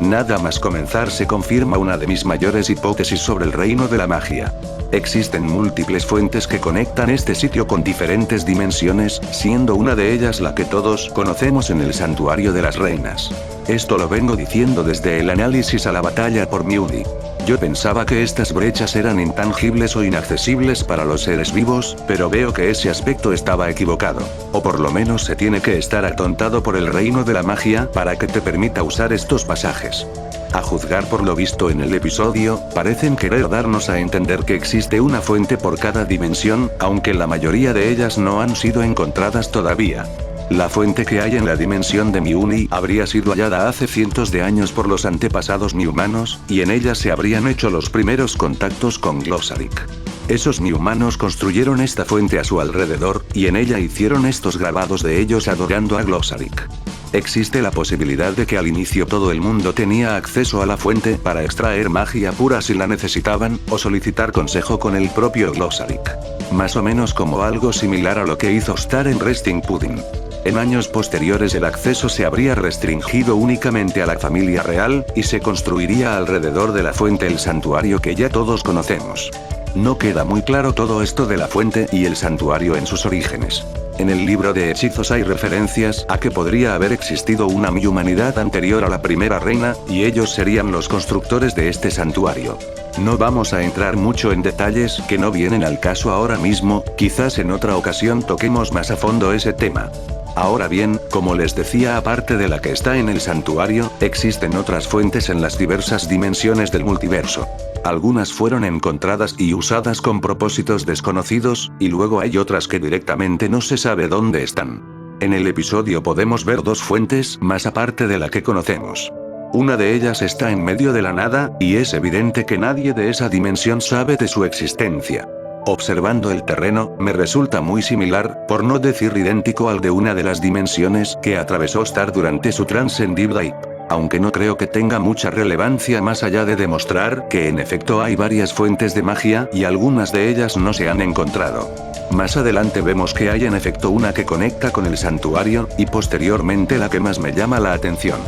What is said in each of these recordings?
Nada más comenzar se confirma una de mis mayores hipótesis sobre el reino de la magia. Existen múltiples fuentes que conectan este sitio con diferentes dimensiones, siendo una de ellas la que todos conocemos en el Santuario de las Reinas. Esto lo vengo diciendo desde el análisis a la batalla por Mewtwo. Yo pensaba que estas brechas eran intangibles o inaccesibles para los seres vivos, pero veo que ese aspecto estaba equivocado. O por lo menos se tiene que estar atontado por el reino de la magia para que te permita usar estos pasajes. A juzgar por lo visto en el episodio, parecen querer darnos a entender que existe una fuente por cada dimensión, aunque la mayoría de ellas no han sido encontradas todavía. La fuente que hay en la dimensión de Mewtwo habría sido hallada hace cientos de años por los antepasados Mewmanos, y en ella se habrían hecho los primeros contactos con Glossaryck. Esos Mewmanos construyeron esta fuente a su alrededor, y en ella hicieron estos grabados de ellos adorando a Glossaryck. Existe la posibilidad de que al inicio todo el mundo tenía acceso a la fuente para extraer magia pura si la necesitaban, o solicitar consejo con el propio Glossaryck. Más o menos como algo similar a lo que hizo Star en Resting Pudding. En años posteriores el acceso se habría restringido únicamente a la familia real, y se construiría alrededor de la fuente el santuario que ya todos conocemos. No queda muy claro todo esto de la fuente y el santuario en sus orígenes. En el libro de hechizos hay referencias a que podría haber existido una humanidad anterior a la primera reina, y ellos serían los constructores de este santuario. No vamos a entrar mucho en detalles que no vienen al caso ahora mismo, quizás en otra ocasión toquemos más a fondo ese tema. Ahora bien, como les decía, aparte de la que está en el santuario, existen otras fuentes en las diversas dimensiones del multiverso. Algunas fueron encontradas y usadas con propósitos desconocidos, y luego hay otras que directamente no se sabe dónde están. En el episodio podemos ver dos fuentes más aparte de la que conocemos. Una de ellas está en medio de la nada, y es evidente que nadie de esa dimensión sabe de su existencia. Observando el terreno, me resulta muy similar, por no decir idéntico al de una de las dimensiones que atravesó Star durante su trance en Deep Dive. Aunque no creo que tenga mucha relevancia más allá de demostrar que en efecto hay varias fuentes de magia y algunas de ellas no se han encontrado. Más adelante vemos que hay en efecto una que conecta con el santuario, y posteriormente la que más me llama la atención.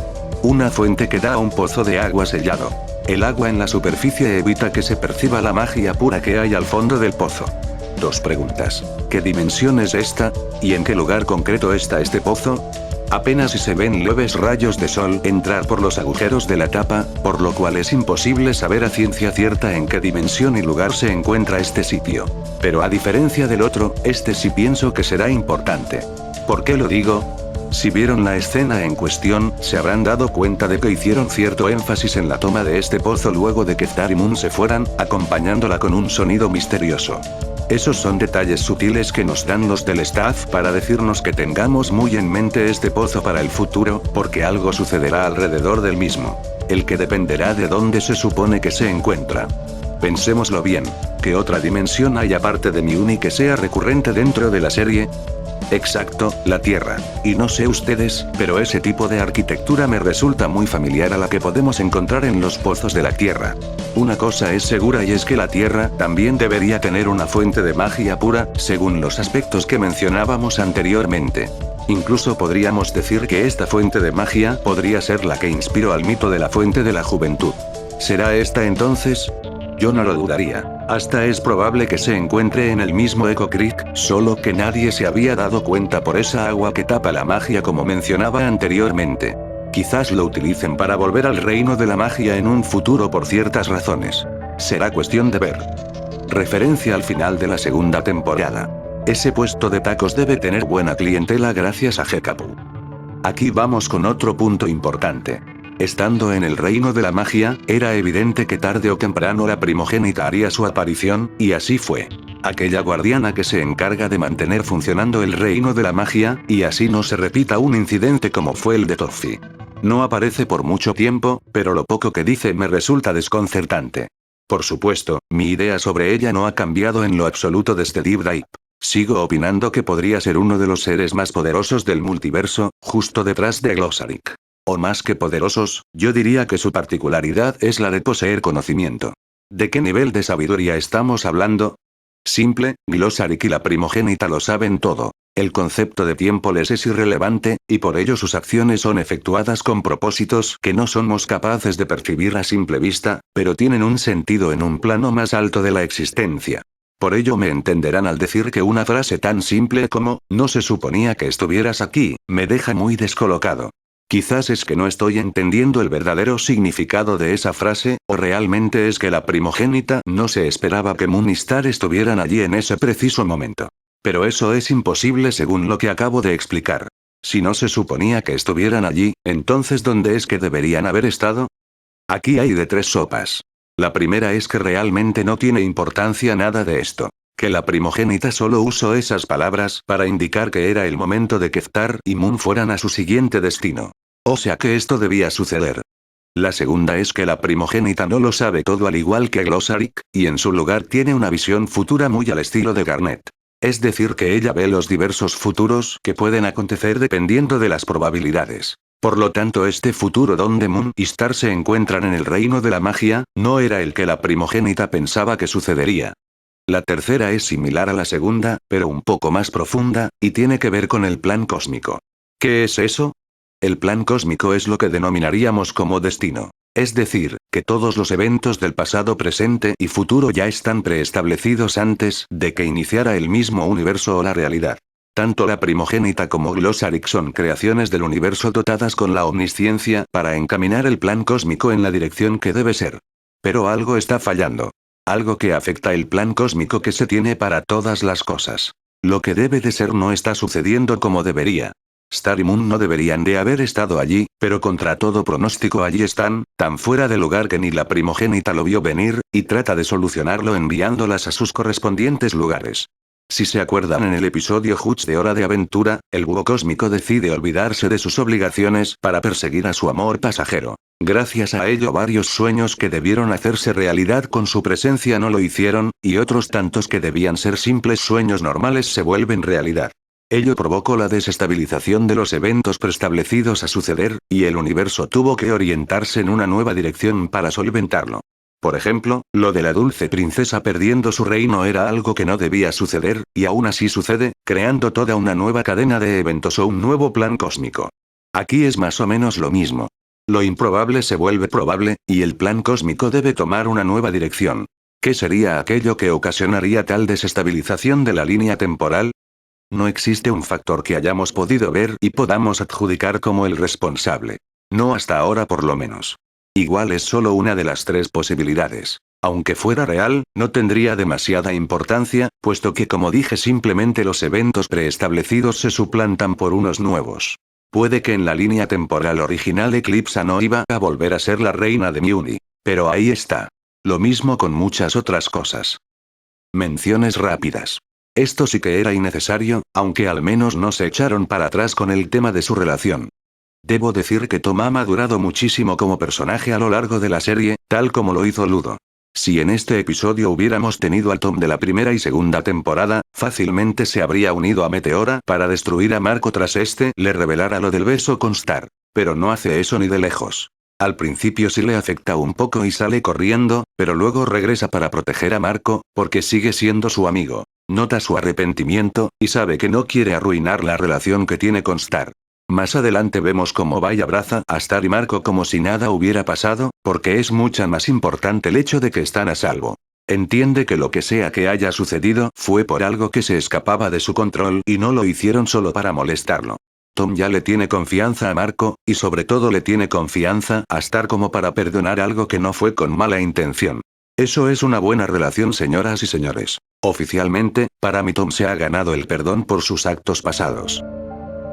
Una fuente que da a un pozo de agua sellado. El agua en la superficie evita que se perciba la magia pura que hay al fondo del pozo. Dos preguntas. ¿Qué dimensión es esta? ¿Y en qué lugar concreto está este pozo? Apenas si se ven leves rayos de sol entrar por los agujeros de la tapa, por lo cual es imposible saber a ciencia cierta en qué dimensión y lugar se encuentra este sitio. Pero a diferencia del otro, este sí pienso que será importante. ¿Por qué lo digo? Si vieron la escena en cuestión, se habrán dado cuenta de que hicieron cierto énfasis en la toma de este pozo luego de que Star y Moon se fueran, acompañándola con un sonido misterioso. Esos son detalles sutiles que nos dan los del staff para decirnos que tengamos muy en mente este pozo para el futuro, porque algo sucederá alrededor del mismo. El que dependerá de dónde se supone que se encuentra. Pensémoslo bien, ¿qué otra dimensión hay aparte de Mewtwo que sea recurrente dentro de la serie? Exacto, la Tierra. Y no sé ustedes, pero ese tipo de arquitectura me resulta muy familiar a la que podemos encontrar en los pozos de la Tierra. Una cosa es segura y es que la Tierra también debería tener una fuente de magia pura, según los aspectos que mencionábamos anteriormente. Incluso podríamos decir que esta fuente de magia podría ser la que inspiró al mito de la fuente de la juventud. ¿Será esta entonces? Yo no lo dudaría. Hasta es probable que se encuentre en el mismo Echo Creek, solo que nadie se había dado cuenta por esa agua que tapa la magia como mencionaba anteriormente. Quizás lo utilicen para volver al reino de la magia en un futuro por ciertas razones. Será cuestión de ver. Referencia al final de la segunda temporada. Ese puesto de tacos debe tener buena clientela gracias a Hekapu. Aquí vamos con otro punto importante. Estando en el reino de la magia, era evidente que tarde o temprano la primogénita haría su aparición, y así fue. Aquella guardiana que se encarga de mantener funcionando el reino de la magia, y así no se repita un incidente como fue el de Tophy. No aparece por mucho tiempo, pero lo poco que dice me resulta desconcertante. Por supuesto, mi idea sobre ella no ha cambiado en lo absoluto desde Deep Dive. Sigo opinando que podría ser uno de los seres más poderosos del multiverso, justo detrás de Glossaryck. O más que poderosos, yo diría que su particularidad es la de poseer conocimiento. ¿De qué nivel de sabiduría estamos hablando? Simple, Glossaryck y la primogénita lo saben todo. El concepto de tiempo les es irrelevante, y por ello sus acciones son efectuadas con propósitos que no somos capaces de percibir a simple vista, pero tienen un sentido en un plano más alto de la existencia. Por ello me entenderán al decir que una frase tan simple como, no se suponía que estuvieras aquí, me deja muy descolocado. Quizás es que no estoy entendiendo el verdadero significado de esa frase, o realmente es que la primogénita no se esperaba que Moon y Star estuvieran allí en ese preciso momento. Pero eso es imposible según lo que acabo de explicar. Si no se suponía que estuvieran allí, entonces ¿dónde es que deberían haber estado? Aquí hay de tres sopas. La primera es que realmente no tiene importancia nada de esto. Que la primogénita solo usó esas palabras para indicar que era el momento de que Star y Moon fueran a su siguiente destino. O sea que esto debía suceder. La segunda es que la primogénita no lo sabe todo al igual que Glossaryk, y en su lugar tiene una visión futura muy al estilo de Garnet. Es decir que ella ve los diversos futuros que pueden acontecer dependiendo de las probabilidades. Por lo tanto este futuro donde Moon y Star se encuentran en el reino de la magia, no era el que la primogénita pensaba que sucedería. La tercera es similar a la segunda, pero un poco más profunda, y tiene que ver con el plan cósmico. ¿Qué es eso? El plan cósmico es lo que denominaríamos como destino. Es decir, que todos los eventos del pasado, presente y futuro ya están preestablecidos antes de que iniciara el mismo universo o la realidad. Tanto la primogénita como Glossaryk son creaciones del universo dotadas con la omnisciencia para encaminar el plan cósmico en la dirección que debe ser. Pero algo está fallando. Algo que afecta el plan cósmico que se tiene para todas las cosas. Lo que debe de ser no está sucediendo como debería. Star y Moon no deberían de haber estado allí, pero contra todo pronóstico allí están, tan fuera de lugar que ni la primogénita lo vio venir, y trata de solucionarlo enviándolas a sus correspondientes lugares. Si se acuerdan en el episodio Hutch de Hora de Aventura, el búho cósmico decide olvidarse de sus obligaciones para perseguir a su amor pasajero. Gracias a ello varios sueños que debieron hacerse realidad con su presencia no lo hicieron, y otros tantos que debían ser simples sueños normales se vuelven realidad. Ello provocó la desestabilización de los eventos preestablecidos a suceder, y el universo tuvo que orientarse en una nueva dirección para solventarlo. Por ejemplo, lo de la dulce princesa perdiendo su reino era algo que no debía suceder, y aún así sucede, creando toda una nueva cadena de eventos o un nuevo plan cósmico. Aquí es más o menos lo mismo. Lo improbable se vuelve probable, y el plan cósmico debe tomar una nueva dirección. ¿Qué sería aquello que ocasionaría tal desestabilización de la línea temporal? No existe un factor que hayamos podido ver y podamos adjudicar como el responsable. No hasta ahora por lo menos. Igual es solo una de las tres posibilidades. Aunque fuera real, no tendría demasiada importancia, puesto que como dije simplemente los eventos preestablecidos se suplantan por unos nuevos. Puede que en la línea temporal original Eclipsa no iba a volver a ser la reina de Muni. Pero ahí está. Lo mismo con muchas otras cosas. Menciones rápidas. Esto sí que era innecesario, aunque al menos no se echaron para atrás con el tema de su relación. Debo decir que Tom ha madurado muchísimo como personaje a lo largo de la serie, tal como lo hizo Ludo. Si en este episodio hubiéramos tenido al Tom de la primera y segunda temporada, fácilmente se habría unido a Meteora para destruir a Marco tras le revelara lo del beso con Star. Pero no hace eso ni de lejos. Al principio sí le afecta un poco y sale corriendo, pero luego regresa para proteger a Marco, porque sigue siendo su amigo. Nota su arrepentimiento, y sabe que no quiere arruinar la relación que tiene con Star. Más adelante vemos cómo va y abraza a Star y Marco como si nada hubiera pasado, porque es mucho más importante el hecho de que están a salvo. Entiende que lo que sea que haya sucedido fue por algo que se escapaba de su control y no lo hicieron solo para molestarlo. Tom ya le tiene confianza a Marco, y sobre todo le tiene confianza a Star como para perdonar algo que no fue con mala intención. Eso es una buena relación, señoras y señores. Oficialmente, para mí Tom se ha ganado el perdón por sus actos pasados.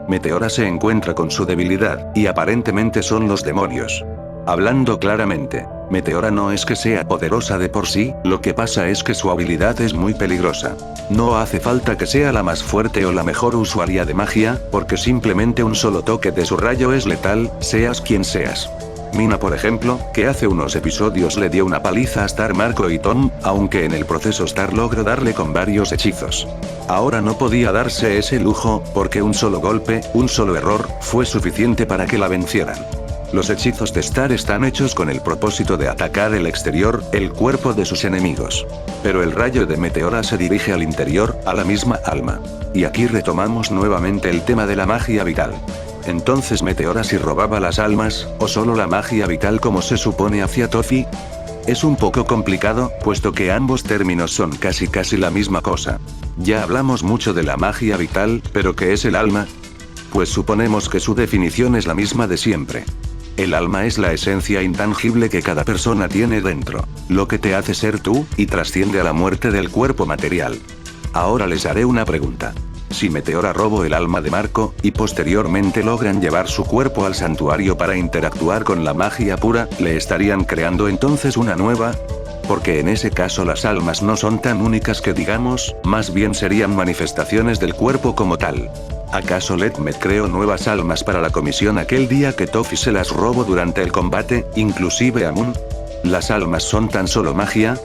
Meteora se encuentra con su debilidad, y aparentemente son los demonios. Hablando claramente, Meteora no es que sea poderosa de por sí, lo que pasa es que su habilidad es muy peligrosa. No hace falta que sea la más fuerte o la mejor usuaria de magia, porque simplemente un solo toque de su rayo es letal, seas quien seas. Mina, por ejemplo, que hace unos episodios le dio una paliza a Star, Marco y Tom, aunque en el proceso Star logró darle con varios hechizos. Ahora no podía darse ese lujo, porque un solo golpe, un solo error, fue suficiente para que la vencieran. Los hechizos de Star están hechos con el propósito de atacar el exterior, el cuerpo de sus enemigos. Pero el rayo de Meteora se dirige al interior, a la misma alma. Y aquí retomamos nuevamente el tema de la magia vital. Entonces Meteora si robaba las almas, o solo la magia vital como se supone hacia Tofi. Es un poco complicado, puesto que ambos términos son casi la misma cosa. Ya hablamos mucho de la magia vital, pero ¿qué es el alma? Pues suponemos que su definición es la misma de siempre. El alma es la esencia intangible que cada persona tiene dentro, lo que te hace ser tú, y trasciende a la muerte del cuerpo material. Ahora les haré una pregunta. Si Meteora robó el alma de Marco, y posteriormente logran llevar su cuerpo al santuario para interactuar con la magia pura, ¿le estarían creando entonces una nueva? Porque en ese caso las almas no son tan únicas que digamos, más bien serían manifestaciones del cuerpo como tal. ¿Acaso Letmet creó nuevas almas para la comisión aquel día que Tofi se las robó durante el combate, inclusive a Moon? ¿Las almas son tan solo magia?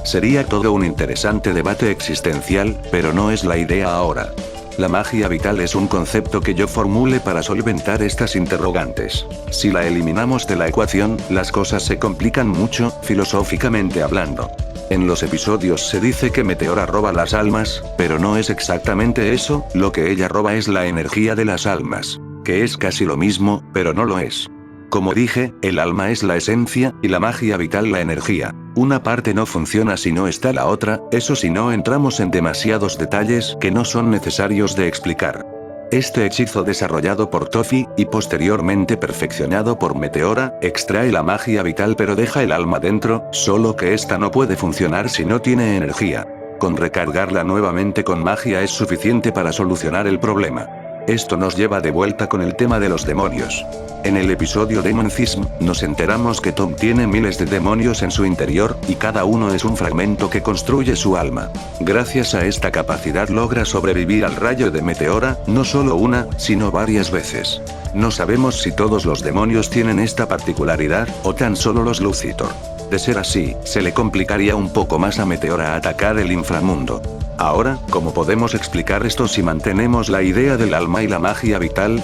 Sería todo un interesante debate existencial, pero no es la idea ahora. La magia vital es un concepto que yo formule para solventar estas interrogantes. Si la eliminamos de la ecuación, las cosas se complican mucho, filosóficamente hablando. En los episodios se dice que Meteora roba las almas, pero no es exactamente eso, lo que ella roba es la energía de las almas. Que es casi lo mismo, pero no lo es. Como dije, el alma es la esencia, y la magia vital la energía. Una parte no funciona si no está la otra, eso si no entramos en demasiados detalles que no son necesarios de explicar. Este hechizo desarrollado por Tofi, y posteriormente perfeccionado por Meteora, extrae la magia vital pero deja el alma dentro, solo que esta no puede funcionar si no tiene energía. Con recargarla nuevamente con magia es suficiente para solucionar el problema. Esto nos lleva de vuelta con el tema de los demonios. En el episodio Demoncism, nos enteramos que Tom tiene miles de demonios en su interior, y cada uno es un fragmento que construye su alma. Gracias a esta capacidad logra sobrevivir al rayo de Meteora, no solo una, sino varias veces. No sabemos si todos los demonios tienen esta particularidad, o tan solo los Lucitor. De ser así, se le complicaría un poco más a Meteora atacar el inframundo. Ahora, ¿cómo podemos explicar esto si mantenemos la idea del alma y la magia vital?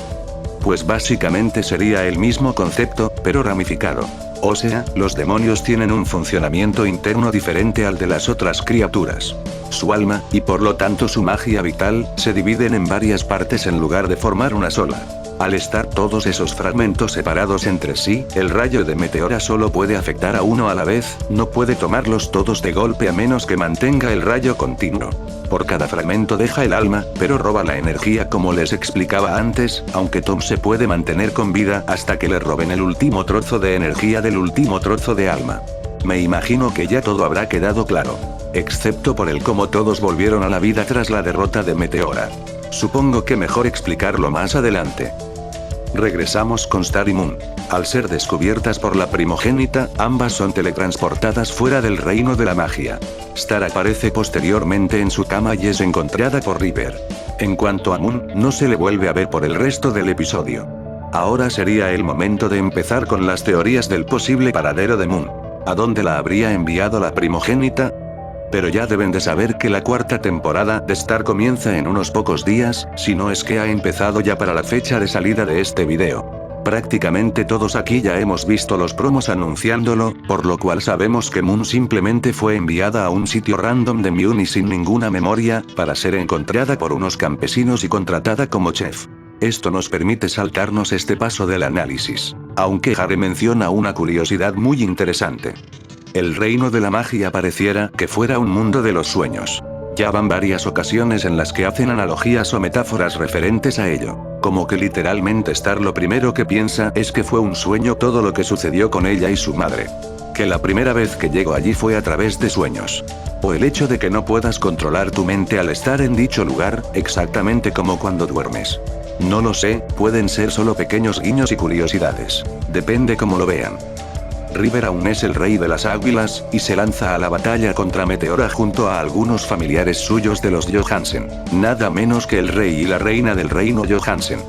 Pues básicamente sería el mismo concepto, pero ramificado. O sea, los demonios tienen un funcionamiento interno diferente al de las otras criaturas. Su alma, y por lo tanto su magia vital, se dividen en varias partes en lugar de formar una sola. Al estar todos esos fragmentos separados entre sí, el rayo de Meteora solo puede afectar a uno a la vez, no puede tomarlos todos de golpe a menos que mantenga el rayo continuo. Por cada fragmento deja el alma, pero roba la energía como les explicaba antes, aunque Tom se puede mantener con vida hasta que le roben el último trozo de energía del último trozo de alma. Me imagino que ya todo habrá quedado claro. Excepto por el cómo todos volvieron a la vida tras la derrota de Meteora. Supongo que mejor explicarlo más adelante. Regresamos con Star y Moon. Al ser descubiertas por la primogénita, ambas son teletransportadas fuera del reino de la magia. Star aparece posteriormente en su cama y es encontrada por River. En cuanto a Moon, no se le vuelve a ver por el resto del episodio. Ahora sería el momento de empezar con las teorías del posible paradero de Moon. ¿A dónde la habría enviado la primogénita? Pero ya deben de saber que la cuarta temporada de Star comienza en unos pocos días, si no es que ha empezado ya para la fecha de salida de este video. Prácticamente todos aquí ya hemos visto los promos anunciándolo, por lo cual sabemos que Moon simplemente fue enviada a un sitio random de Mune y sin ninguna memoria, para ser encontrada por unos campesinos y contratada como chef. Esto nos permite saltarnos este paso del análisis. Aunque Hare menciona una curiosidad muy interesante. El reino de la magia pareciera que fuera un mundo de los sueños. Ya van varias ocasiones en las que hacen analogías o metáforas referentes a ello. Como que literalmente Star lo primero que piensa es que fue un sueño todo lo que sucedió con ella y su madre. Que la primera vez que llegó allí fue a través de sueños. O el hecho de que no puedas controlar tu mente al estar en dicho lugar, exactamente como cuando duermes. No lo sé, pueden ser solo pequeños guiños y curiosidades. Depende cómo lo vean. River aún es el rey de las águilas, y se lanza a la batalla contra Meteora junto a algunos familiares suyos de los Johansen, nada menos que el rey y la reina del reino Johansen.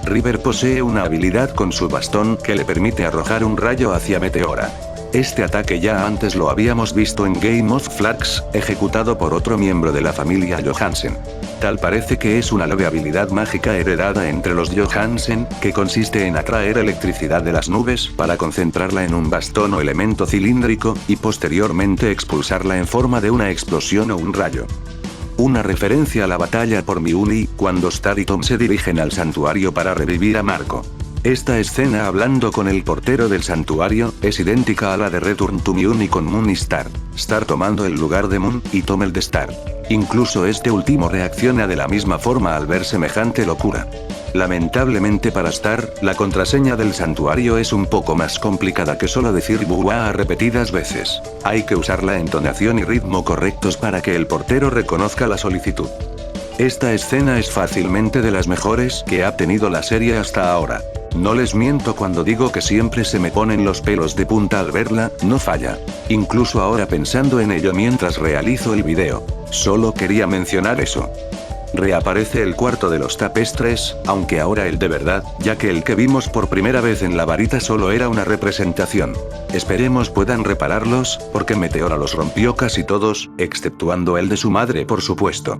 River posee una habilidad con su bastón que le permite arrojar un rayo hacia Meteora. Este ataque ya antes lo habíamos visto en Game of Thrones, ejecutado por otro miembro de la familia Johansen. Tal parece que es una leve habilidad mágica heredada entre los Johansen, que consiste en atraer electricidad de las nubes para concentrarla en un bastón o elemento cilíndrico, y posteriormente expulsarla en forma de una explosión o un rayo. Una referencia a la batalla por Mjolnir, cuando Star y Tom se dirigen al santuario para revivir a Marco. Esta escena hablando con el portero del santuario, es idéntica a la de Return to Mjolnir con Moon y Star. Star tomando el lugar de Moon, y Tom el de Star. Incluso este último reacciona de la misma forma al ver semejante locura. Lamentablemente para Star, la contraseña del santuario es un poco más complicada que solo decir buah repetidas veces. Hay que usar la entonación y ritmo correctos para que el portero reconozca la solicitud. Esta escena es fácilmente de las mejores que ha tenido la serie hasta ahora. No les miento cuando digo que siempre se me ponen los pelos de punta al verla, no falla. Incluso ahora pensando en ello mientras realizo el video. Solo quería mencionar eso. Reaparece el cuarto de los tapestres, aunque ahora el de verdad, ya que el que vimos por primera vez en la varita solo era una representación. Esperemos puedan repararlos, porque Meteora los rompió casi todos, exceptuando el de su madre por supuesto.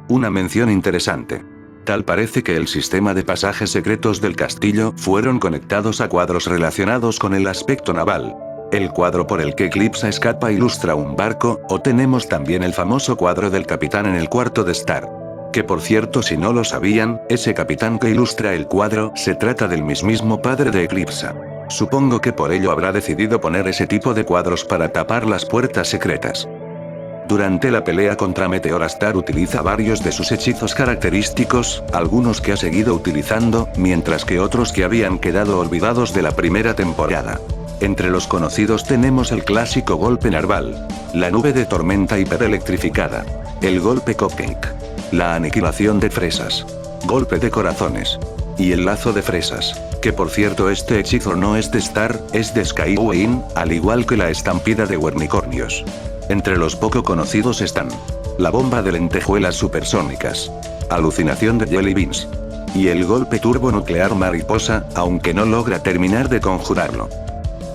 Una mención interesante. Tal parece que el sistema de pasajes secretos del castillo fueron conectados a cuadros relacionados con el aspecto naval. El cuadro por el que Eclipsa escapa ilustra un barco, o tenemos también el famoso cuadro del capitán en el cuarto de Star. Que por cierto, si no lo sabían, ese capitán que ilustra el cuadro se trata del mismísimo padre de Eclipsa. Supongo que por ello habrá decidido poner ese tipo de cuadros para tapar las puertas secretas. Durante la pelea contra Meteora, Star utiliza varios de sus hechizos característicos, algunos que ha seguido utilizando, mientras que otros que habían quedado olvidados de la primera temporada. Entre los conocidos tenemos el clásico golpe narval, la nube de tormenta hiperelectrificada, el golpe cupcake, la aniquilación de fresas, golpe de corazones, y el lazo de fresas, que por cierto este hechizo no es de Star, es de Skywing, al igual que la estampida de Wernicornios. Entre los poco conocidos están la bomba de lentejuelas supersónicas, alucinación de Jelly Beans, y el golpe turbonuclear mariposa, aunque no logra terminar de conjurarlo.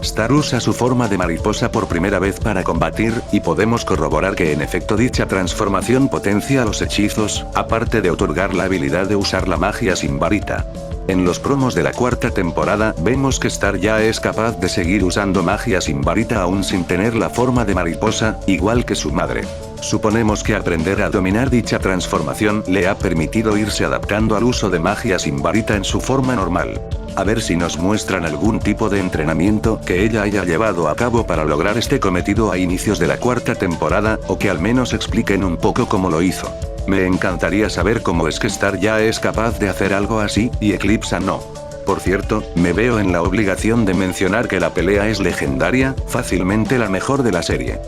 Star usa su forma de mariposa por primera vez para combatir, y podemos corroborar que en efecto dicha transformación potencia los hechizos, aparte de otorgar la habilidad de usar la magia sin varita. En los promos de la cuarta temporada vemos que Star ya es capaz de seguir usando magia sin varita aún sin tener la forma de mariposa, igual que su madre. Suponemos que aprender a dominar dicha transformación le ha permitido irse adaptando al uso de magia sin varita en su forma normal. A ver si nos muestran algún tipo de entrenamiento que ella haya llevado a cabo para lograr este cometido a inicios de la cuarta temporada, o que al menos expliquen un poco cómo lo hizo. Me encantaría saber cómo es que Star ya es capaz de hacer algo así, y Eclipsa no. Por cierto, me veo en la obligación de mencionar que la pelea es legendaria, fácilmente la mejor de la serie.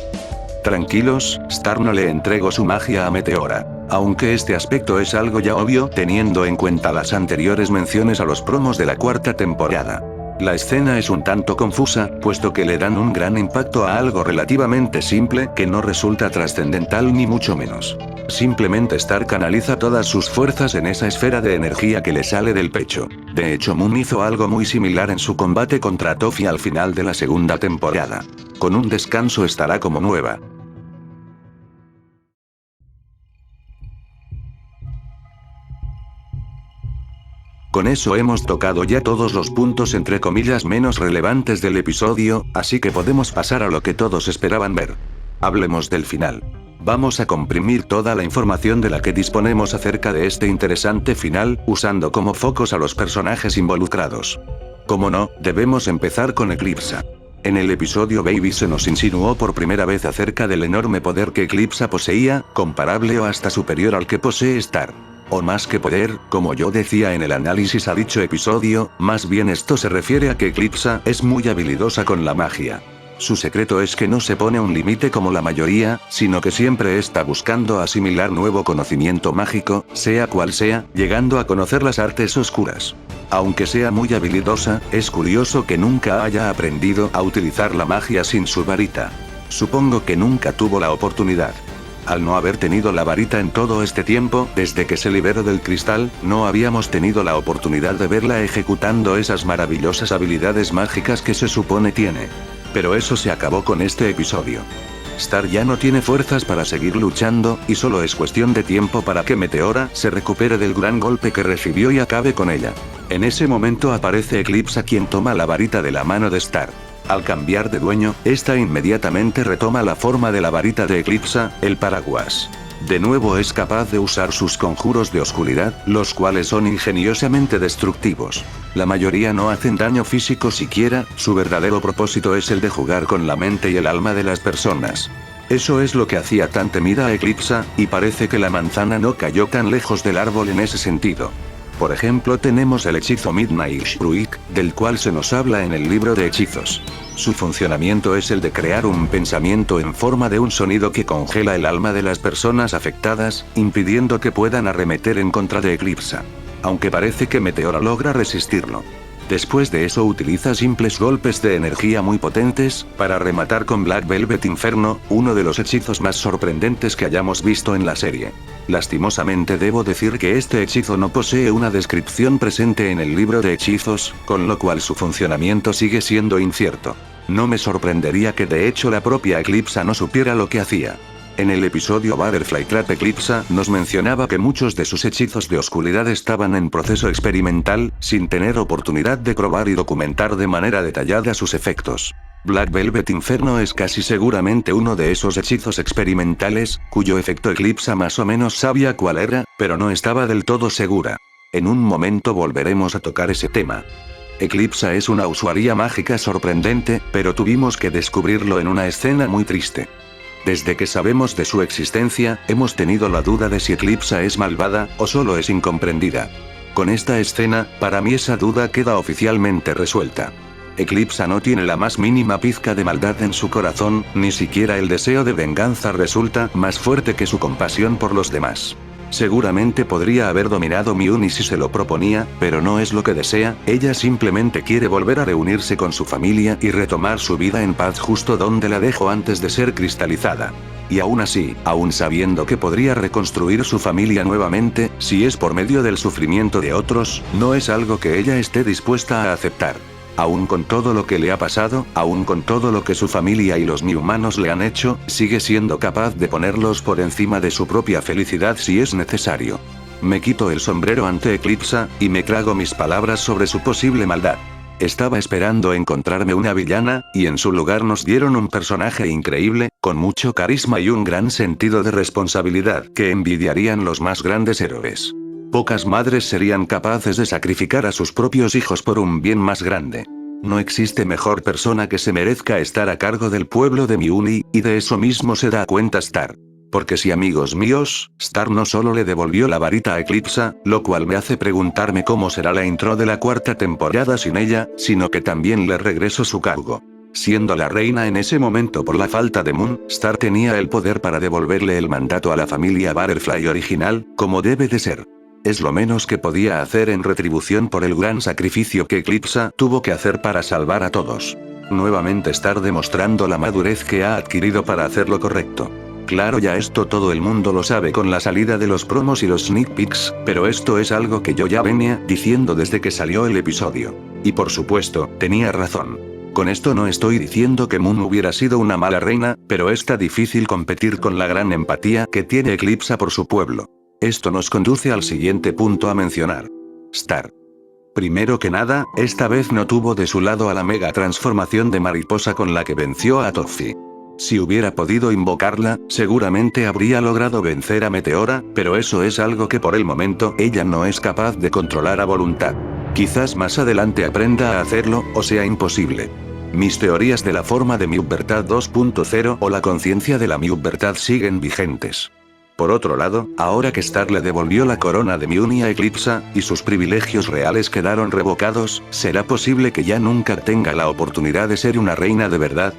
Tranquilos, Star no le entregó su magia a Meteora. Aunque este aspecto es algo ya obvio teniendo en cuenta las anteriores menciones a los promos de la cuarta temporada. La escena es un tanto confusa, puesto que le dan un gran impacto a algo relativamente simple que no resulta trascendental ni mucho menos. Simplemente Star canaliza todas sus fuerzas en esa esfera de energía que le sale del pecho. De hecho, Moon hizo algo muy similar en su combate contra Toph al final de la segunda temporada. Con un descanso estará como nueva. Con eso hemos tocado ya todos los puntos entre comillas menos relevantes del episodio, así que podemos pasar a lo que todos esperaban ver. Hablemos del final. Vamos a comprimir toda la información de la que disponemos acerca de este interesante final, usando como focos a los personajes involucrados. Como no, debemos empezar con Eclipsa. En el episodio Baby se nos insinuó por primera vez acerca del enorme poder que Eclipsa poseía, comparable o hasta superior al que posee Star. O más que poder, como yo decía en el análisis a dicho episodio, más bien esto se refiere a que Eclipsa es muy habilidosa con la magia. Su secreto es que no se pone un límite como la mayoría, sino que siempre está buscando asimilar nuevo conocimiento mágico, sea cual sea, llegando a conocer las artes oscuras. Aunque sea muy habilidosa, es curioso que nunca haya aprendido a utilizar la magia sin su varita. Supongo que nunca tuvo la oportunidad. Al no haber tenido la varita en todo este tiempo, desde que se liberó del cristal, no habíamos tenido la oportunidad de verla ejecutando esas maravillosas habilidades mágicas que se supone tiene. Pero eso se acabó con este episodio. Star ya no tiene fuerzas para seguir luchando, y solo es cuestión de tiempo para que Meteora se recupere del gran golpe que recibió y acabe con ella. En ese momento aparece Eclipsa, quien toma la varita de la mano de Star. Al cambiar de dueño, esta inmediatamente retoma la forma de la varita de Eclipsa, el paraguas. De nuevo es capaz de usar sus conjuros de oscuridad, los cuales son ingeniosamente destructivos. La mayoría no hacen daño físico siquiera, su verdadero propósito es el de jugar con la mente y el alma de las personas. Eso es lo que hacía tan temida a Eclipsa, y parece que la manzana no cayó tan lejos del árbol en ese sentido. Por ejemplo, tenemos el hechizo Midnight Shriek, del cual se nos habla en el libro de hechizos. Su funcionamiento es el de crear un pensamiento en forma de un sonido que congela el alma de las personas afectadas, impidiendo que puedan arremeter en contra de Eclipsa. Aunque parece que Meteora logra resistirlo. Después de eso utiliza simples golpes de energía muy potentes, para rematar con Black Velvet Inferno, uno de los hechizos más sorprendentes que hayamos visto en la serie. Lastimosamente debo decir que este hechizo no posee una descripción presente en el libro de hechizos, con lo cual su funcionamiento sigue siendo incierto. No me sorprendería que de hecho la propia Eclipsa no supiera lo que hacía. En el episodio Butterfly Trap, Eclipsa nos mencionaba que muchos de sus hechizos de oscuridad estaban en proceso experimental, sin tener oportunidad de probar y documentar de manera detallada sus efectos. Black Velvet Inferno es casi seguramente uno de esos hechizos experimentales, cuyo efecto Eclipsa más o menos sabía cuál era, pero no estaba del todo segura. En un momento volveremos a tocar ese tema. Eclipsa es una usuaria mágica sorprendente, pero tuvimos que descubrirlo en una escena muy triste. Desde que sabemos de su existencia, hemos tenido la duda de si Eclipsa es malvada, o solo es incomprendida. Con esta escena, para mí esa duda queda oficialmente resuelta. Eclipsa no tiene la más mínima pizca de maldad en su corazón, ni siquiera el deseo de venganza resulta más fuerte que su compasión por los demás. Seguramente podría haber dominado Miuni si se lo proponía, pero no es lo que desea, ella simplemente quiere volver a reunirse con su familia y retomar su vida en paz justo donde la dejó antes de ser cristalizada. Y aún así, aún sabiendo que podría reconstruir su familia nuevamente, si es por medio del sufrimiento de otros, no es algo que ella esté dispuesta a aceptar. Aún con todo lo que le ha pasado, aún con todo lo que su familia y los mi-humanos le han hecho, sigue siendo capaz de ponerlos por encima de su propia felicidad si es necesario. Me quito el sombrero ante Eclipsa, y me trago mis palabras sobre su posible maldad. Estaba esperando encontrarme una villana, y en su lugar nos dieron un personaje increíble, con mucho carisma y un gran sentido de responsabilidad que envidiarían los más grandes héroes. Pocas madres serían capaces de sacrificar a sus propios hijos por un bien más grande. No existe mejor persona que se merezca estar a cargo del pueblo de Miuni, y de eso mismo se da cuenta Star. Porque si, amigos míos, Star no solo le devolvió la varita a Eclipsa, lo cual me hace preguntarme cómo será la intro de la cuarta temporada sin ella, sino que también le regresó su cargo. Siendo la reina en ese momento por la falta de Moon, Star tenía el poder para devolverle el mandato a la familia Butterfly original, como debe de ser. Es lo menos que podía hacer en retribución por el gran sacrificio que Eclipsa tuvo que hacer para salvar a todos. Nuevamente Star demostrando la madurez que ha adquirido para hacer lo correcto. Claro, ya esto todo el mundo lo sabe con la salida de los promos y los sneak peeks, pero esto es algo que yo ya venía diciendo desde que salió el episodio. Y por supuesto, tenía razón. Con esto no estoy diciendo que Moon hubiera sido una mala reina, pero está difícil competir con la gran empatía que tiene Eclipsa por su pueblo. Esto nos conduce al siguiente punto a mencionar. Star. Primero que nada, esta vez no tuvo de su lado a la mega transformación de mariposa con la que venció a Toph. Si hubiera podido invocarla, seguramente habría logrado vencer a Meteora, pero eso es algo que por el momento ella no es capaz de controlar a voluntad. Quizás más adelante aprenda a hacerlo, o sea imposible. Mis teorías de la forma de Myubertad 2.0 o la conciencia de la Myubertad siguen vigentes. Por otro lado, ahora que Star le devolvió la corona de Miuni a Eclipsa, y sus privilegios reales quedaron revocados, ¿será posible que ya nunca tenga la oportunidad de ser una reina de verdad?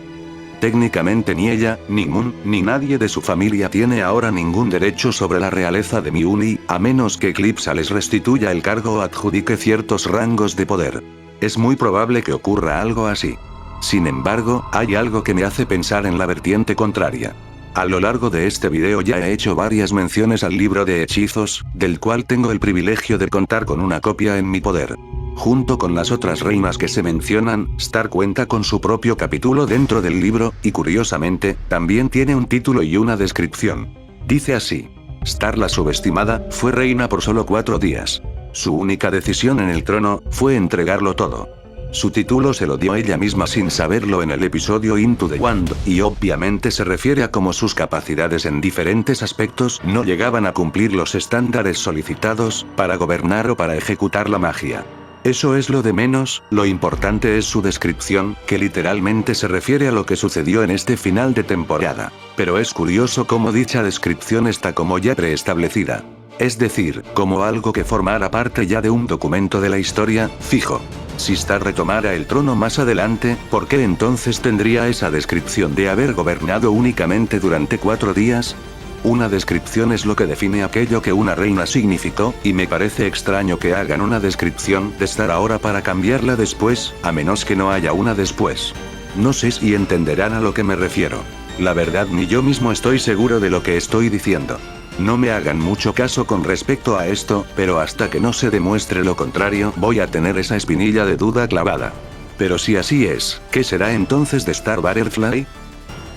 Técnicamente ni ella, ni Moon, ni nadie de su familia tiene ahora ningún derecho sobre la realeza de Miuni, a menos que Eclipsa les restituya el cargo o adjudique ciertos rangos de poder. Es muy probable que ocurra algo así. Sin embargo, hay algo que me hace pensar en la vertiente contraria. A lo largo de este video ya he hecho varias menciones al libro de hechizos, del cual tengo el privilegio de contar con una copia en mi poder. Junto con las otras reinas que se mencionan, Star cuenta con su propio capítulo dentro del libro, y curiosamente, también tiene un título y una descripción. Dice así: Star la subestimada, fue reina por solo 4 días. Su única decisión en el trono, fue entregarlo todo. Su título se lo dio ella misma sin saberlo en el episodio Into the Wind, y obviamente se refiere a cómo sus capacidades en diferentes aspectos no llegaban a cumplir los estándares solicitados, para gobernar o para ejecutar la magia. Eso es lo de menos, lo importante es su descripción, que literalmente se refiere a lo que sucedió en este final de temporada. Pero es curioso cómo dicha descripción está como ya preestablecida. Es decir, como algo que formara parte ya de un documento de la historia, fijo. Si Star retomara el trono más adelante, ¿por qué entonces tendría esa descripción de haber gobernado únicamente durante 4 días? Una descripción es lo que define aquello que una reina significó, y me parece extraño que hagan una descripción de Star ahora para cambiarla después, a menos que no haya una después. No sé si entenderán a lo que me refiero. La verdad, ni yo mismo estoy seguro de lo que estoy diciendo. No me hagan mucho caso con respecto a esto, pero hasta que no se demuestre lo contrario, voy a tener esa espinilla de duda clavada. Pero si así es, ¿qué será entonces de Star Butterfly?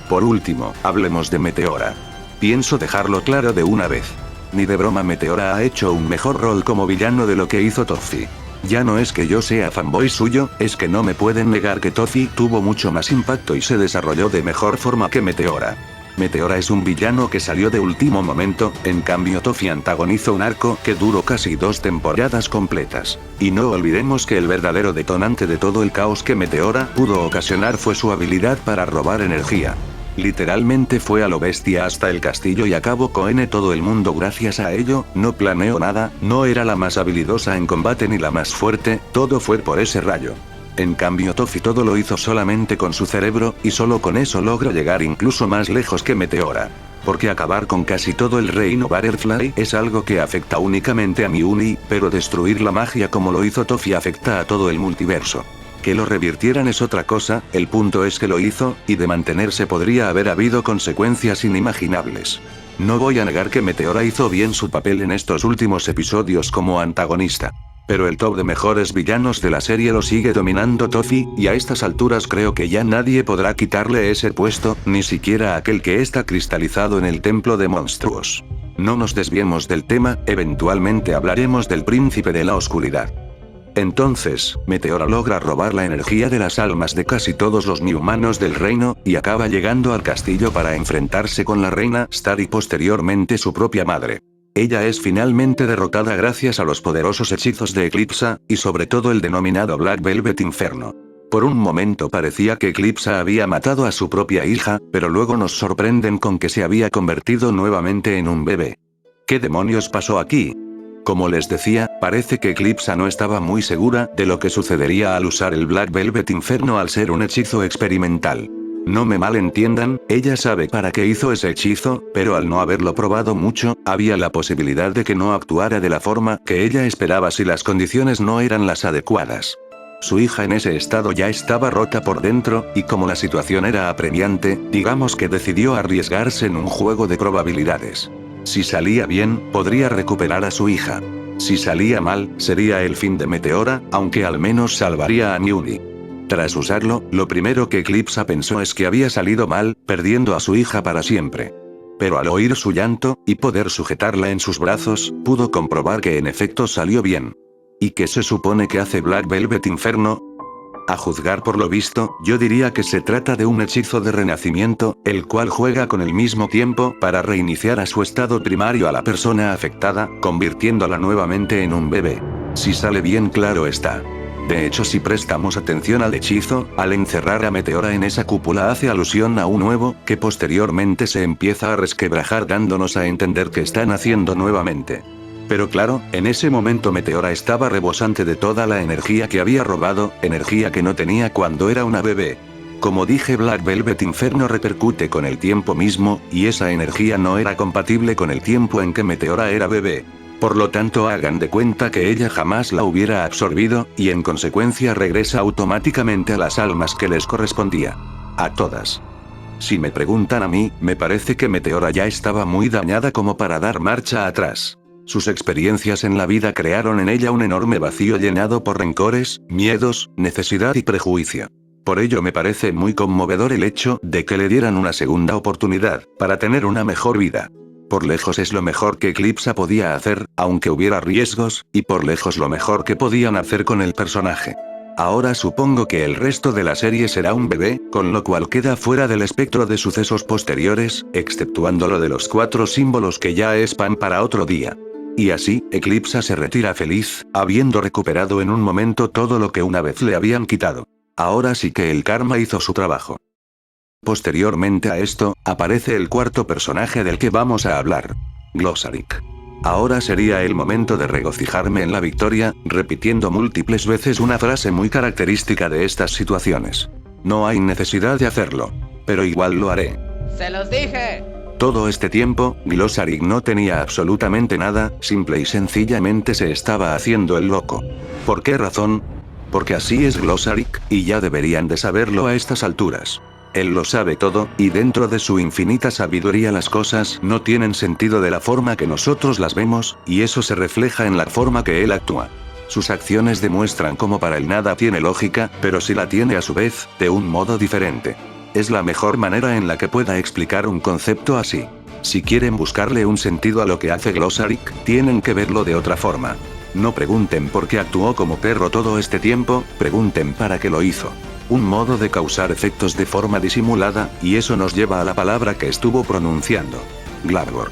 Por último, hablemos de Meteora. Pienso dejarlo claro de una vez. Ni de broma Meteora ha hecho un mejor rol como villano de lo que hizo Toffee. Ya no es que yo sea fanboy suyo, es que no me pueden negar que Toffee tuvo mucho más impacto y se desarrolló de mejor forma que Meteora. Meteora es un villano que salió de último momento, en cambio Toffee antagonizó un arco que duró casi 2 temporadas completas. Y no olvidemos que el verdadero detonante de todo el caos que Meteora pudo ocasionar fue su habilidad para robar energía. Literalmente fue a lo bestia hasta el castillo y acabó con todo el mundo gracias a ello, no planeó nada, no era la más habilidosa en combate ni la más fuerte, todo fue por ese rayo. En cambio Toffee todo lo hizo solamente con su cerebro, y solo con eso logra llegar incluso más lejos que Meteora. Porque acabar con casi todo el reino Butterfly es algo que afecta únicamente a Miuni, pero destruir la magia como lo hizo Toffee afecta a todo el multiverso. Que lo revirtieran es otra cosa, el punto es que lo hizo, y de mantenerse podría haber habido consecuencias inimaginables. No voy a negar que Meteora hizo bien su papel en estos últimos episodios como antagonista. Pero el top de mejores villanos de la serie lo sigue dominando Toffee, y a estas alturas creo que ya nadie podrá quitarle ese puesto, ni siquiera aquel que está cristalizado en el templo de monstruos. No nos desviemos del tema, eventualmente hablaremos del príncipe de la oscuridad. Entonces, Meteora logra robar la energía de las almas de casi todos los humanos del reino, y acaba llegando al castillo para enfrentarse con la reina Star y posteriormente su propia madre. Ella es finalmente derrotada gracias a los poderosos hechizos de Eclipsa, y sobre todo el denominado Black Velvet Inferno. Por un momento parecía que Eclipsa había matado a su propia hija, pero luego nos sorprenden con que se había convertido nuevamente en un bebé. ¿Qué demonios pasó aquí? Como les decía, parece que Eclipsa no estaba muy segura de lo que sucedería al usar el Black Velvet Inferno al ser un hechizo experimental. No me malentiendan, ella sabe para qué hizo ese hechizo, pero al no haberlo probado mucho, había la posibilidad de que no actuara de la forma que ella esperaba si las condiciones no eran las adecuadas. Su hija en ese estado ya estaba rota por dentro, y como la situación era apremiante, digamos que decidió arriesgarse en un juego de probabilidades. Si salía bien, podría recuperar a su hija. Si salía mal, sería el fin de Meteora, aunque al menos salvaría a Miuni. Tras usarlo, lo primero que Eclipsa pensó es que había salido mal, perdiendo a su hija para siempre. Pero al oír su llanto, y poder sujetarla en sus brazos, pudo comprobar que en efecto salió bien. ¿Y qué se supone que hace Black Velvet Inferno? A juzgar por lo visto, yo diría que se trata de un hechizo de renacimiento, el cual juega con el mismo tiempo para reiniciar a su estado primario a la persona afectada, convirtiéndola nuevamente en un bebé. Si sale bien, claro está. De hecho, si prestamos atención al hechizo, al encerrar a Meteora en esa cúpula hace alusión a un huevo, que posteriormente se empieza a resquebrajar dándonos a entender que está naciendo nuevamente. Pero claro, en ese momento Meteora estaba rebosante de toda la energía que había robado, energía que no tenía cuando era una bebé. Como dije, Black Velvet Inferno repercute con el tiempo mismo, y esa energía no era compatible con el tiempo en que Meteora era bebé. Por lo tanto, hagan de cuenta que ella jamás la hubiera absorbido, y en consecuencia regresa automáticamente a las almas que les correspondía. A todas. Si me preguntan a mí, me parece que Meteora ya estaba muy dañada como para dar marcha atrás. Sus experiencias en la vida crearon en ella un enorme vacío llenado por rencores, miedos, necesidad y prejuicio. Por ello me parece muy conmovedor el hecho de que le dieran una segunda oportunidad, para tener una mejor vida. Por lejos es lo mejor que Eclipsa podía hacer, aunque hubiera riesgos, y por lejos lo mejor que podían hacer con el personaje. Ahora supongo que el resto de la serie será un bebé, con lo cual queda fuera del espectro de sucesos posteriores, exceptuando lo de los 4 símbolos que ya es pan para otro día. Y así, Eclipsa se retira feliz, habiendo recuperado en un momento todo lo que una vez le habían quitado. Ahora sí que el karma hizo su trabajo. Posteriormente a esto, aparece el cuarto personaje del que vamos a hablar. Glossaryck. Ahora sería el momento de regocijarme en la victoria, repitiendo múltiples veces una frase muy característica de estas situaciones. No hay necesidad de hacerlo. Pero igual lo haré. ¡Se los dije! Todo este tiempo, Glossaryck no tenía absolutamente nada, simple y sencillamente se estaba haciendo el loco. ¿Por qué razón? Porque así es Glossaryck, y ya deberían de saberlo a estas alturas. Él lo sabe todo, y dentro de su infinita sabiduría las cosas no tienen sentido de la forma que nosotros las vemos, y eso se refleja en la forma que él actúa. Sus acciones demuestran cómo para él nada tiene lógica, pero sí la tiene a su vez, de un modo diferente. Es la mejor manera en la que pueda explicar un concepto así. Si quieren buscarle un sentido a lo que hace Glossaryck, tienen que verlo de otra forma. No pregunten por qué actuó como perro todo este tiempo, pregunten para qué lo hizo. Un modo de causar efectos de forma disimulada, y eso nos lleva a la palabra que estuvo pronunciando. Glabgor.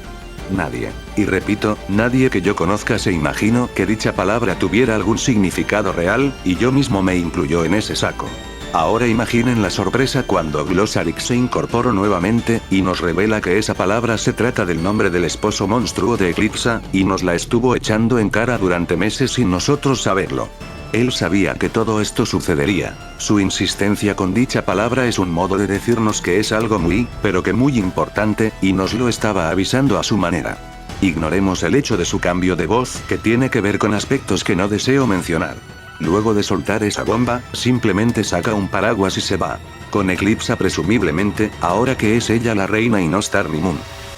Nadie, y repito, nadie que yo conozca se imaginó que dicha palabra tuviera algún significado real, y yo mismo me incluyó en ese saco. Ahora imaginen la sorpresa cuando Glossaryck se incorporó nuevamente, y nos revela que esa palabra se trata del nombre del esposo monstruo de Eclipsa, y nos la estuvo echando en cara durante meses sin nosotros saberlo. Él sabía que todo esto sucedería. Su insistencia con dicha palabra es un modo de decirnos que es algo muy, pero que muy importante, y nos lo estaba avisando a su manera. Ignoremos el hecho de su cambio de voz, que tiene que ver con aspectos que no deseo mencionar. Luego de soltar esa bomba, simplemente saca un paraguas y se va. Con Eclipsa presumiblemente, ahora que es ella la reina y no Star ni Moon.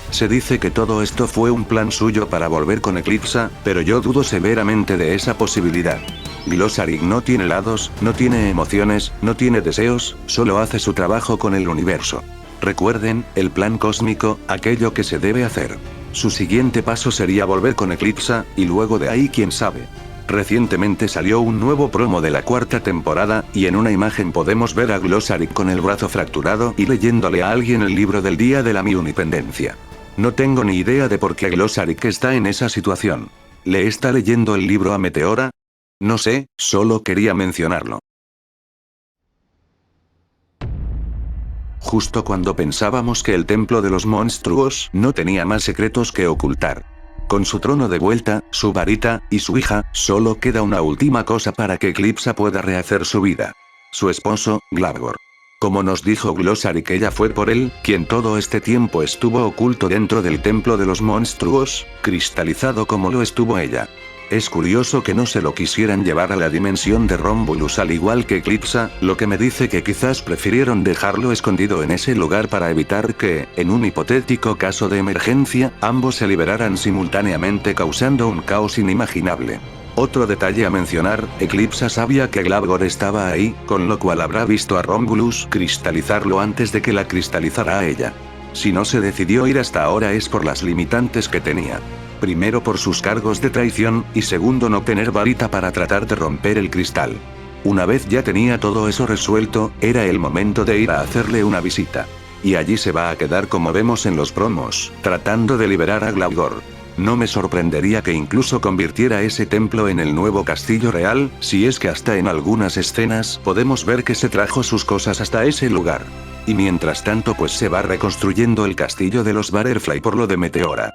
Se dice que todo esto fue un plan suyo para volver con Eclipsa, pero yo dudo severamente de esa posibilidad. Glossaryck no tiene lados, no tiene emociones, no tiene deseos, solo hace su trabajo con el universo. Recuerden, el plan cósmico, aquello que se debe hacer. Su siguiente paso sería volver con Eclipsa, y luego de ahí quién sabe. Recientemente salió un nuevo promo de la 4ª temporada, y en una imagen podemos ver a Glossaryck con el brazo fracturado y leyéndole a alguien el libro del día de la mi independencia. No tengo ni idea de por qué Glossaryck está en esa situación. ¿Le está leyendo el libro a Meteora? No sé, solo quería mencionarlo. Justo cuando pensábamos que el templo de los monstruos no tenía más secretos que ocultar. Con su trono de vuelta, su varita, y su hija, solo queda una última cosa para que Eclipsa pueda rehacer su vida. Su esposo, Glabgor. Como nos dijo Glossaryck, ella fue por él, quien todo este tiempo estuvo oculto dentro del templo de los monstruos, cristalizado como lo estuvo ella. Es curioso que no se lo quisieran llevar a la dimensión de Romulus al igual que Eclipsa, lo que me dice que quizás prefirieron dejarlo escondido en ese lugar para evitar que, en un hipotético caso de emergencia, ambos se liberaran simultáneamente causando un caos inimaginable. Otro detalle a mencionar, Eclipsa sabía que Glabgor estaba ahí, con lo cual habrá visto a Romulus cristalizarlo antes de que la cristalizara a ella. Si no se decidió ir hasta ahora es por las limitantes que tenía. Primero por sus cargos de traición, y segundo no tener varita para tratar de romper el cristal. Una vez ya tenía todo eso resuelto, era el momento de ir a hacerle una visita. Y allí se va a quedar como vemos en los promos, tratando de liberar a Glabgor. No me sorprendería que incluso convirtiera ese templo en el nuevo castillo real, si es que hasta en algunas escenas podemos ver que se trajo sus cosas hasta ese lugar. Y mientras tanto pues se va reconstruyendo el castillo de los Butterfly por lo de Meteora.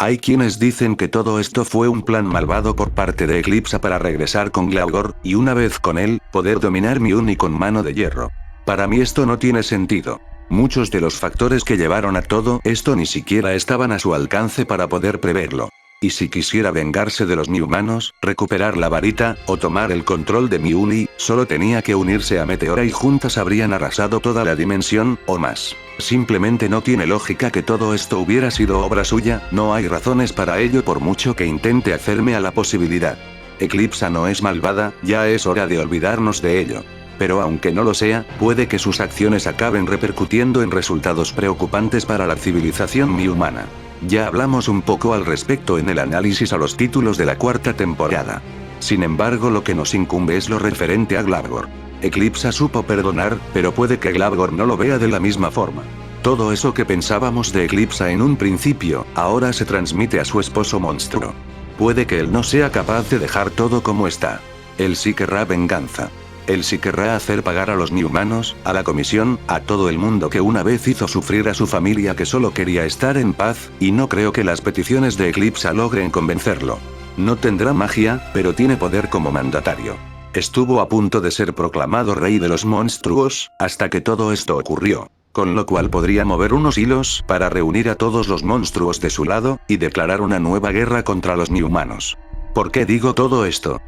Hay quienes dicen que todo esto fue un plan malvado por parte de Eclipsa para regresar con Glabgor, y una vez con él, poder dominar Miun con mano de hierro. Para mí esto no tiene sentido. Muchos de los factores que llevaron a todo esto ni siquiera estaban a su alcance para poder preverlo. Y si quisiera vengarse de los Mii-humanos, recuperar la varita, o tomar el control de Miuni, solo tenía que unirse a Meteora y juntas habrían arrasado toda la dimensión, o más. Simplemente no tiene lógica que todo esto hubiera sido obra suya, no hay razones para ello por mucho que intente hacerme a la posibilidad. Eclipsa no es malvada, ya es hora de olvidarnos de ello. Pero aunque no lo sea, puede que sus acciones acaben repercutiendo en resultados preocupantes para la civilización Mii-humana. Ya hablamos un poco al respecto en el análisis a los títulos de la cuarta temporada. Sin embargo, lo que nos incumbe es lo referente a Glabgor. Eclipsa supo perdonar, pero puede que Glabgor no lo vea de la misma forma. Todo eso que pensábamos de Eclipsa en un principio, ahora se transmite a su esposo monstruo. Puede que él no sea capaz de dejar todo como está. Él sí querrá venganza. Él sí querrá hacer pagar a los Mii-humanos, a la comisión, a todo el mundo que una vez hizo sufrir a su familia que solo quería estar en paz, y no creo que las peticiones de Eclipsa logren convencerlo. No tendrá magia, pero tiene poder como mandatario. Estuvo a punto de ser proclamado rey de los monstruos, hasta que todo esto ocurrió. Con lo cual podría mover unos hilos para reunir a todos los monstruos de su lado, y declarar una nueva guerra contra los Mii-humanos. ¿Por qué digo todo esto?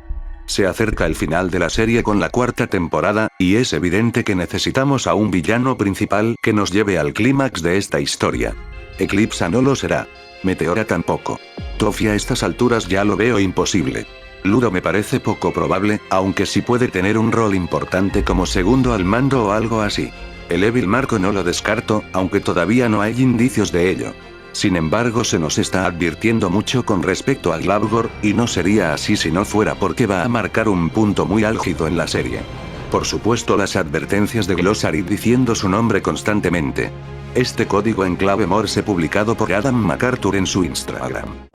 Se acerca el final de la serie con la cuarta temporada, y es evidente que necesitamos a un villano principal que nos lleve al clímax de esta historia. Eclipsa no lo será. Meteora tampoco. Tofi a estas alturas ya lo veo imposible. Ludo me parece poco probable, aunque sí puede tener un rol importante como segundo al mando o algo así. El Evil Marco no lo descarto, aunque todavía no hay indicios de ello. Sin embargo, se nos está advirtiendo mucho con respecto a Glabgor, y no sería así si no fuera porque va a marcar un punto muy álgido en la serie. Por supuesto, las advertencias de Glossary diciendo su nombre constantemente. Este código en clave Morse publicado por Adam MacArthur en su Instagram.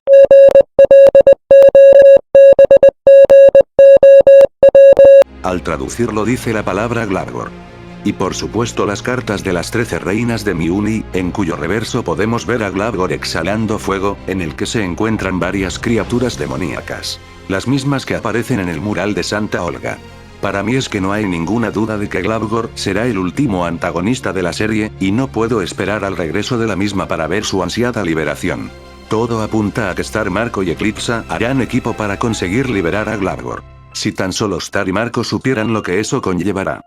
Al traducirlo dice la palabra Glabgor. Y por supuesto las cartas de las 13 reinas de Miuni, en cuyo reverso podemos ver a Glabgor exhalando fuego, en el que se encuentran varias criaturas demoníacas. Las mismas que aparecen en el mural de Santa Olga. Para mí es que no hay ninguna duda de que Glabgor será el último antagonista de la serie, y no puedo esperar al regreso de la misma para ver su ansiada liberación. Todo apunta a que Star Marco y Eclipsa harán equipo para conseguir liberar a Glabgor. Si tan solo Star y Marco supieran lo que eso conllevará.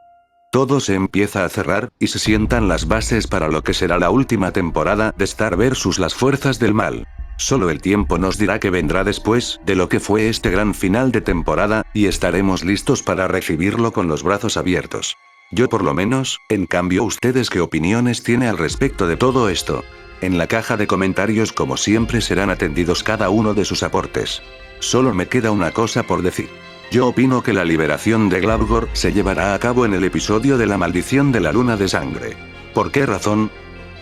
Todo se empieza a cerrar, y se sientan las bases para lo que será la última temporada de Star vs las fuerzas del mal. Solo el tiempo nos dirá qué vendrá después de lo que fue este gran final de temporada, y estaremos listos para recibirlo con los brazos abiertos. Yo por lo menos, en cambio ¿ustedes qué opiniones tienen al respecto de todo esto? En la caja de comentarios como siempre serán atendidos cada uno de sus aportes. Solo me queda una cosa por decir. Yo opino que la liberación de Glabgor se llevará a cabo en el episodio de la maldición de la luna de sangre. ¿Por qué razón?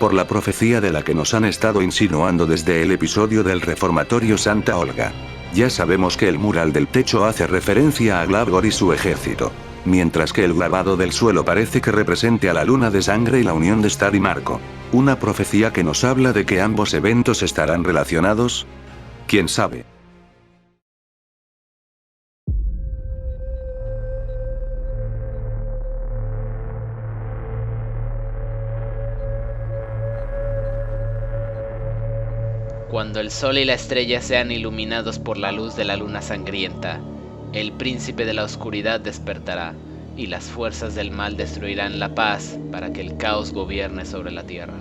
Por la profecía de la que nos han estado insinuando desde el episodio del reformatorio Santa Olga. Ya sabemos que el mural del techo hace referencia a Glabgor y su ejército. Mientras que el grabado del suelo parece que represente a la luna de sangre y la unión de Star y Marco. Una profecía que nos habla de que ambos eventos estarán relacionados. ¿Quién sabe? Cuando el sol y la estrella sean iluminados por la luz de la luna sangrienta, el príncipe de la oscuridad despertará, y las fuerzas del mal destruirán la paz para que el caos gobierne sobre la tierra.